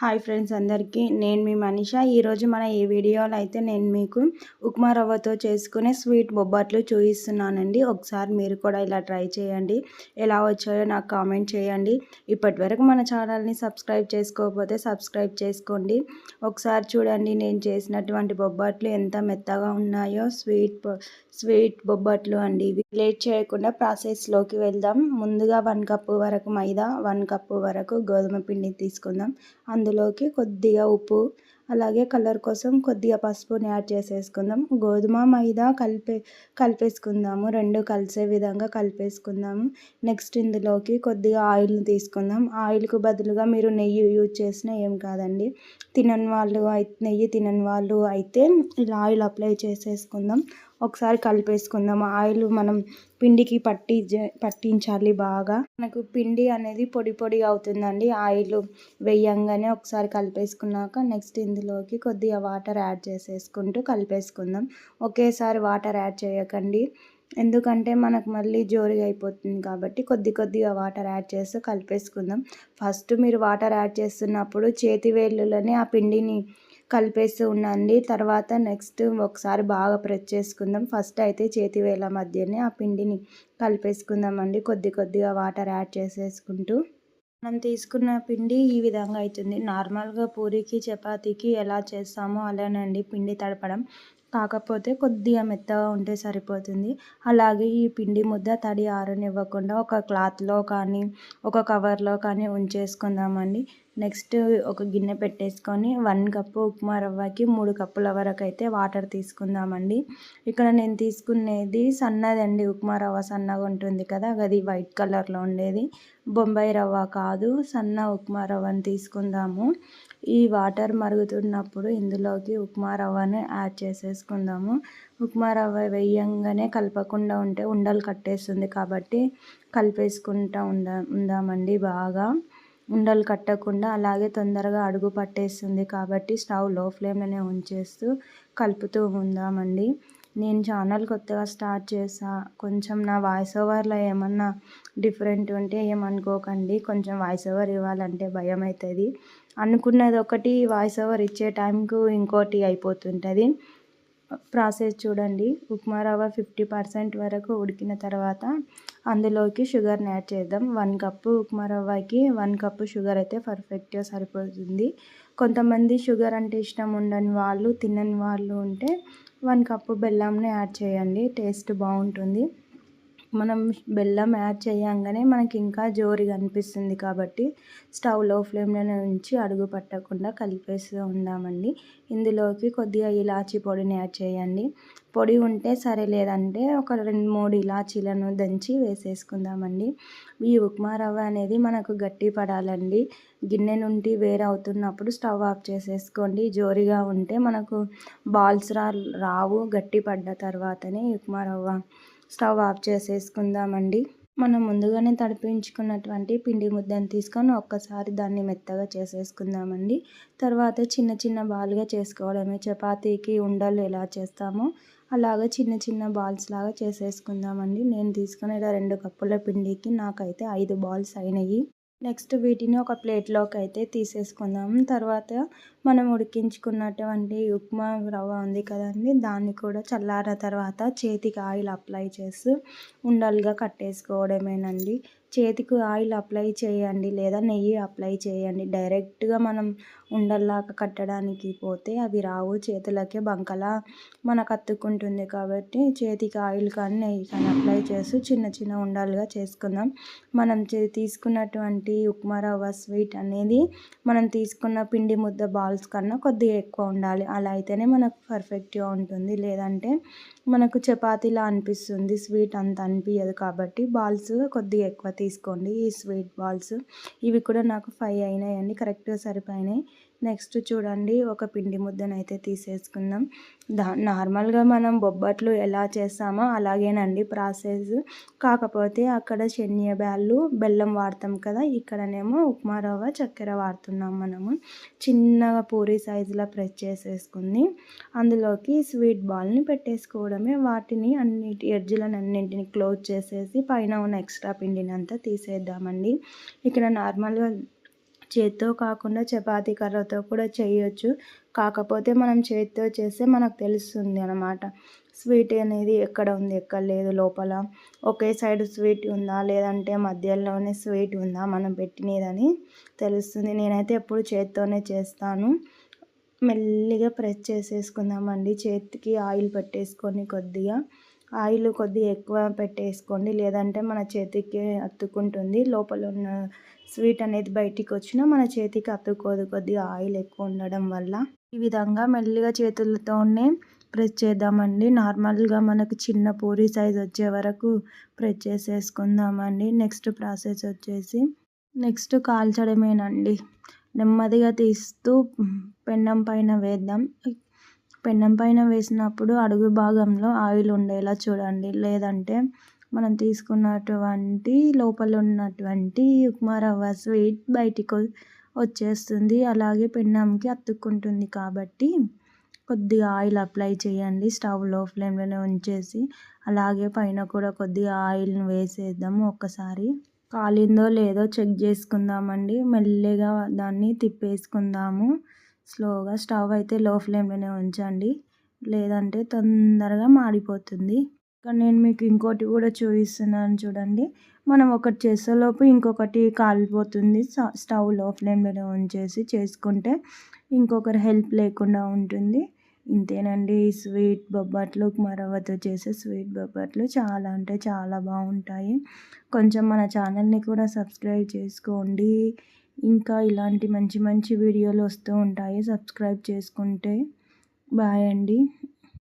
Hi friends అందరికీ నేను మీ మనీషా. ఈరోజు మన ఈ వీడియోలో అయితే నేను మీకు ఉప్మా రవ్వతో చేసుకునే స్వీట్ బొబ్బట్లు చూపిస్తున్నానండి. ఒకసారి మీరు కూడా ఇలా ట్రై చేయండి. ఎలా వచ్చాయో నాకు కామెంట్ చేయండి. ఇప్పటివరకు మన ఛానల్ని సబ్స్క్రైబ్ చేసుకోకపోతే సబ్స్క్రైబ్ చేసుకోండి. ఒకసారి చూడండి నేను చేసినటువంటి బొబ్బట్లు ఎంత మెత్తగా ఉన్నాయో. స్వీట్ బొబ్బట్లు అండి ఇవి. లేట్ చేయకుండా ప్రాసెస్లోకి వెళ్దాం. ముందుగా 1 కప్పు వరకు మైదా, 1 కప్పు వరకు గోధుమ పిండి తీసుకుందాం. అందులోకి కొద్దిగా ఉప్పు, అలాగే కలర్ కోసం కొద్దిగా పసుపుని యాడ్ చేసేసుకుందాం. గోధుమ మైదా కలిపేసుకుందాము. రెండు కలిసే విధంగా కలిపేసుకుందాము. నెక్స్ట్ ఇందులోకి కొద్దిగా ఆయిల్ని తీసుకుందాం. ఆయిల్కు బదులుగా మీరు నెయ్యి యూజ్ చేసినా ఏం కాదండి. నెయ్యి తినని వాళ్ళు అయితే ఇలా ఆయిల్ అప్లై చేసేసుకుందాం. ఒకసారి కలిపేసుకుందాం. ఆయిల్ మనం పిండికి పట్టించాలి బాగా. మనకు పిండి అనేది పొడి పొడి అవుతుందండి ఆయిల్ వేయంగానే. ఒకసారి కలిపేసుకున్నాక నెక్స్ట్ ఇందులోకి కొద్దిగా వాటర్ యాడ్ చేసేసుకుంటూ కలిపేసుకుందాం. ఒకేసారి వాటర్ యాడ్ చేయకండి, ఎందుకంటే మనకు మళ్ళీ జోరుగా అయిపోతుంది కాబట్టి కొద్దిగా వాటర్ యాడ్ చేస్తూ కలిపేసుకుందాం. ఫస్ట్ మీరు వాటర్ యాడ్ చేస్తున్నప్పుడు చేతి వేళ్ళలోనే ఆ పిండిని కలిపేస్తూ ఉండండి. తర్వాత నెక్స్ట్ ఒకసారి బాగా ప్రెస్ చేసుకుందాం. ఫస్ట్ అయితే చేతి వేళ్ళ మధ్యనే ఆ పిండిని కలిపేసుకుందామండి, కొద్దిగా వాటర్ యాడ్ చేసేసుకుంటూ. మనం తీసుకున్న పిండి ఈ విధంగా అవుతుంది. నార్మల్గా పూరీకి చపాతీకి ఎలా చేస్తామో అలానండి పిండి తడపడం, కాకపోతే కొద్దిగా మెత్తగా ఉంటే సరిపోతుంది. అలాగే ఈ పిండి ముద్ద తడి ఆరనివ్వకుండా ఒక క్లాత్లో కానీ ఒక కవర్లో కానీ ఉంచేసుకుందామండి. నెక్స్ట్ ఒక గిన్నె పెట్టేసుకొని 1 కప్పు ఉప్మా రవ్వకి 3 కప్పుల వరకు అయితే వాటర్ తీసుకుందామండి. ఇక్కడ నేను తీసుకునేది సన్నదండి, ఉప్మా రవ్వ సన్నగా ఉంటుంది కదా, అది వైట్ కలర్లో ఉండేది. బొంబాయి రవ్వ కాదు, సన్న ఉప్మా రవ్వని తీసుకుందాము. ఈ వాటర్ మరుగుతున్నప్పుడు ఇందులోకి ఉప్మా రవ్వని యాడ్ చేసేసుకుందాము. ఉప్మా రవ్వ వేయంగానే కలపకుండా ఉంటే ఉండలు కట్టేస్తుంది కాబట్టి కలిపేసుకుంటూ ఉందామండి బాగా. ఉండలు కట్టకుండా, అలాగే తొందరగా అడుగు పట్టేస్తుంది కాబట్టి స్టవ్ లో ఫ్లేమ్లోనే ఉంచేస్తూ కలుపుతూ ఉందామండి. నేను ఛానల్ కొత్తగా స్టార్ట్ చేసా, కొంచెం నా వాయిస్ ఓవర్లో ఏమన్నా డిఫరెంట్ ఉంటే ఏమనుకోకండి. కొంచెం వాయిస్ ఓవర్ ఇవ్వాలంటే భయం అవుతుంది. అనుకున్నది ఒకటి, వాయిస్ ఓవర్ ఇచ్చే టైంకు ఇంకోటి అయిపోతుంటుంది. ప్రాసెస్ చూడండి. ఉప్మా రవ్వ 50% వరకు ఉడికిన తర్వాత అందులోకి షుగర్ని యాడ్ చేద్దాం. 1 కప్పు ఉప్మా రవ్వకి 1 కప్పు షుగర్ అయితే పర్ఫెక్ట్గా సరిపోతుంది. కొంతమంది షుగర్ అంటే ఇష్టం ఉండని వాళ్ళు, తినని వాళ్ళు ఉంటే 1 కప్పు బెల్లంని యాడ్ చేయండి, టేస్ట్ బాగుంటుంది. మనం బెల్లం యాడ్ చేయంగానే మనకి ఇంకా జోరుగా అనిపిస్తుంది కాబట్టి స్టవ్ లో ఫ్లేమ్లోనే ఉంచి అడుగు పట్టకుండా కలిపేస్తూ ఉందామండి. ఇందులోకి కొద్దిగా ఇలాచీ పొడిని యాడ్ చేయండి. పొడి ఉంటే సరే, లేదంటే ఒక 2-3 ఇలాచీలను దంచి వేసేసుకుందామండి. ఈ ఉప్మా రవ్వ అనేది మనకు గట్టి పడాలండి. గిన్నె నుండి వేరే అవుతున్నప్పుడు స్టవ్ ఆఫ్ చేసేసుకోండి. జోరుగా ఉంటే మనకు బాల్స్ రావు. గట్టి పడ్డ తర్వాతనే ఉప్మా రవ్వ స్టవ్ ఆఫ్ చేసేసుకుందామండి. మనం ముందుగానే తడిపించుకున్నటువంటి పిండి ముద్దను తీసుకొని ఒక్కసారి దాన్ని మెత్తగా చేసేసుకుందామండి. తర్వాత చిన్న బాల్గా చేసుకోవడమే. చపాతీకి ఉండలు ఎలా చేస్తామో అలాగా చిన్న బాల్స్ లాగా చేసేసుకుందామండి. నేను తీసుకునే 2 కప్పుల పిండికి నాకైతే 5 బాల్స్ అయినాయి. నెక్స్ట్ వీటిని ఒక ప్లేట్లోకి అయితే తీసేసుకుందాము. తర్వాత మనం ఉడికించుకున్నటువంటి ఉప్మా రవ్వ ఉంది కదండి, దాన్ని కూడా చల్లారిన తర్వాత చేతికి ఆయిల్ అప్లై చేస్తూ ఉండలుగా కట్టేసుకోవడమేనండి. చేతికి ఆయిల్ అప్లై చేయండి లేదా నెయ్యి అప్లై చేయండి. డైరెక్ట్గా మనం ఉండల్లాగా కట్టడానికి పోతే అవి రావు, చేతులకే బంకలా మనకు అతుక్కుంటుంది. కాబట్టి చేతికి ఆయిల్ కానీ నెయ్యి కానీ అప్లై చేస్తూ చిన్న ఉండలుగా చేసుకుందాం. మనం తీసుకున్నటువంటి ఉప్మా రవ్వ స్వీట్ అనేది మనం తీసుకున్న పిండి ముద్ద బాల్స్ కన్నా కొద్దిగా ఎక్కువ ఉండాలి. అలా అయితేనే మనకు పర్ఫెక్ట్గా ఉంటుంది, లేదంటే మనకు చపాతీలా అనిపిస్తుంది, స్వీట్ అంత అనిపించదు. కాబట్టి బాల్స్ కొద్దిగా ఎక్కువ తీసుకోండి. ఈ స్వీట్ బాల్స్ ఇవి కూడా నాకు 5 అయినాయండి, కరెక్ట్గా సరిపోయినాయి. నెక్స్ట్ చూడండి, ఒక పిండి ముద్దను అయితే తీసేసుకుందాం. నార్మల్గా మనం బొబ్బట్లు ఎలా చేస్తామో అలాగేనండి ప్రాసెస్, కాకపోతే అక్కడ శనగబ్యాళ్ళు బెల్లం వాడతాం కదా, ఇక్కడనేమో ఉప్మా రవ్వ చక్కెర వాడుతున్నాం. మనము చిన్నగా పూరి సైజులో ప్రెస్ చేసేసుకుని అందులోకి స్వీట్ బాల్ని పెట్టేసుకోవడమే. వాటిని అన్నింటిని క్లోజ్ చేసేసి పైన ఉన్న ఎక్స్ట్రా పిండిని అంతా తీసేద్దామండి. ఇక్కడ నార్మల్గా చేత్తో కాకుండా చపాతీ కర్రతో కూడా చేయొచ్చు. కాకపోతే మనం చేత్తో చేస్తే మనకు తెలుస్తుంది అన్నమాట. స్వీట్ అనేది ఎక్కడ ఉంది, ఎక్కడ లేదు, లోపల ఒకే సైడ్ స్వీట్ ఉందా, లేదంటే మధ్యలోనే స్వీట్ ఉందా మనం పెట్టినదని తెలుస్తుంది. నేనైతే ఎప్పుడు చేత్తోనే చేస్తాను. మెల్లిగా ప్రెస్ చేసేసుకుందామండి. చేతికి ఆయిల్ పెట్టేసుకొని ఆయిల్ కొద్దిగా ఎక్కువ పెట్టేసుకోండి, లేదంటే మన చేతికి అతుక్కుంటుంది. లోపల ఉన్న స్వీట్ అనేది బయటికి వచ్చినా మన చేతికి అతుక్కోదు, కొద్దిగా ఆయిల్ ఎక్కువ ఉండడం వల్ల. ఈ విధంగా మెల్లిగా చేతులతోనే ప్రెస్ చేద్దామండి. నార్మల్గా మనకు చిన్న పూరి సైజ్ వచ్చే వరకు ప్రెస్ చేసేసుకుందామండి. నెక్స్ట్ ప్రాసెస్ వచ్చేసి నెక్స్ట్ కాల్చడమేనండి. నెమ్మదిగా తీస్తూ పెన్నం పైన వేద్దాం. పెన్నం పైన వేసినప్పుడు అడుగు భాగంలో ఆయిల్ ఉండేలా చూడండి, లేదంటే మనం తీసుకున్నటువంటి లోపల ఉన్నటువంటి ఉప్మా రవ్వ స్వీట్ బయటికి వచ్చేస్తుంది, అలాగే పెన్నంకి అతుక్కుంటుంది. కాబట్టి కొద్దిగా ఆయిల్ అప్లై చేయండి. స్టవ్ లో ఫ్లేమ్లోనే ఉంచేసి అలాగే పైన కూడా కొద్దిగా ఆయిల్ని వేసేద్దాము. ఒక్కసారి కాలిందో లేదో చెక్ చేసుకుందామండి. మెల్లిగా దాన్ని తిప్పేసుకుందాము. స్లోగా స్టవ్ అయితే లో ఫ్లేమ్లోనే ఉంచండి, లేదంటే తొందరగా మాడిపోతుంది. ఇక్కడ నేను మీకు ఇంకోటి కూడా చూపిస్తున్నాను చూడండి. మనం ఒకటి చేసేలోపు ఇంకొకటి కాలిపోతుంది. స్టవ్ లో ఫ్లేమ్లోనే ఉంచేసి చేసుకుంటే ఇంకొకరి హెల్ప్ లేకుండా ఉంటుంది. ఇంతేనండి, ఈ స్వీట్ బొబ్బట్లు, ఉప్మా రవ్వతో చేసే స్వీట్ బొబ్బట్లు చాలా అంటే చాలా బాగుంటాయి. కొంచెం మన ఛానల్ని కూడా సబ్స్క్రైబ్ చేసుకోండి. ఇంకా ఇలాంటి మంచి మంచి వీడియోలు వస్తూ ఉంటాయి, సబ్స్క్రైబ్ చేసుకుంటే. బాయ్ అండి.